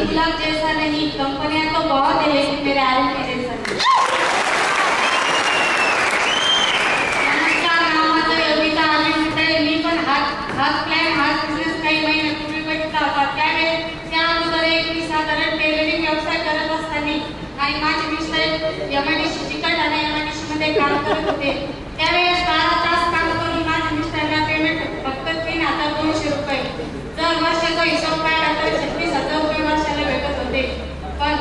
गुलाब जैसा नहीं, कंपनियां तो बहुत है लेकिन मेरे आलू के जैसा नहीं। नमस्कार, नाव माझं योगिता अरविंद मिठाई। मी पण हाच प्लॅन हाच बिझनेस काही महिन्यापूर्वी बघितला होता। त्यावेळेस त्या अगोदर एक मी साधारण टेलरिंग व्यवसाय करत असताना आणि माझे मिस्टर एमआयडीसी चिकट आणि एमआयडीसी मध्ये काम करत होते। त्यावेळेस 12 तास काम करून माझ्या मिस्टरला पेमेंट फक्त 3,200 रुपये। जर वर्षाचा हिशोब काढला तर 36,000 रुपये वर्षाला भेटत होते। पण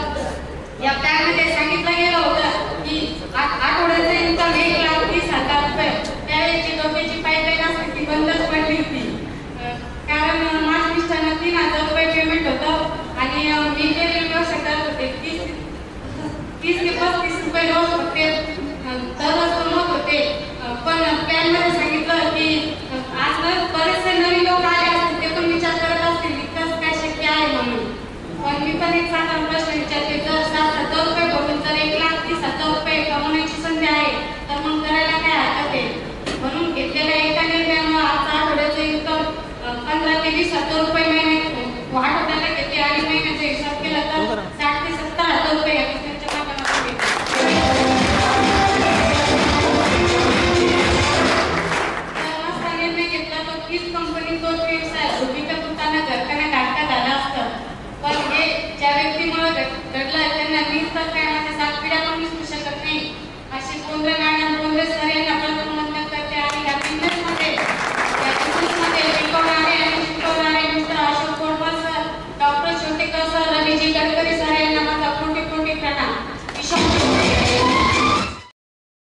या प्लॅनमध्ये सांगितलं गेलं होतं की आठवड्याचं इन्कम 1,30,000 रुपये। त्यावेळेची डोक्याची पाईपलाईन असते ती बंदच पडली होती, कारण माझ्या मिस्टरला 3,000 रुपये पेमेंट होतं आणि मी जे व्यवसाय करत होते 30 ते 35 रुपये रोज होते, दररोज कमवत होते। पण प्लॅनमध्ये सांगितलं की आज बरेचसे नवीन लोक आले असतील, ते पण विचार करत असतील विकास काय शक्य आहे म्हणून। पण मी पण एक साधा प्रश्न विचारते, जर 7,000 रुपये भरून जर 1,30,000 रुपये कमवण्याची संधी आहे तर मग करायला काय हरकत आहे। म्हणून घेतलेल्या एका निर्णयामुळे आज आठवड्याचं इन्कम 15,000 ते 20,000 रुपये महिन्यात आठवड्याला घेते आणि महिन्याचा हिसाब केला तर 60,000 ते 70,000 रुपये त्यांच्या माध्यमातून घेते। हीच कंपनी तोच व्यवसाय भूमिका पुताना घरकाना काढता झाला असतं। पण हे ज्या व्यक्तीमुळे घडलं त्यांना मी तर काय माझ्या 7 पिढ्या पण विसरू शकत नाही। अशी गोंधळ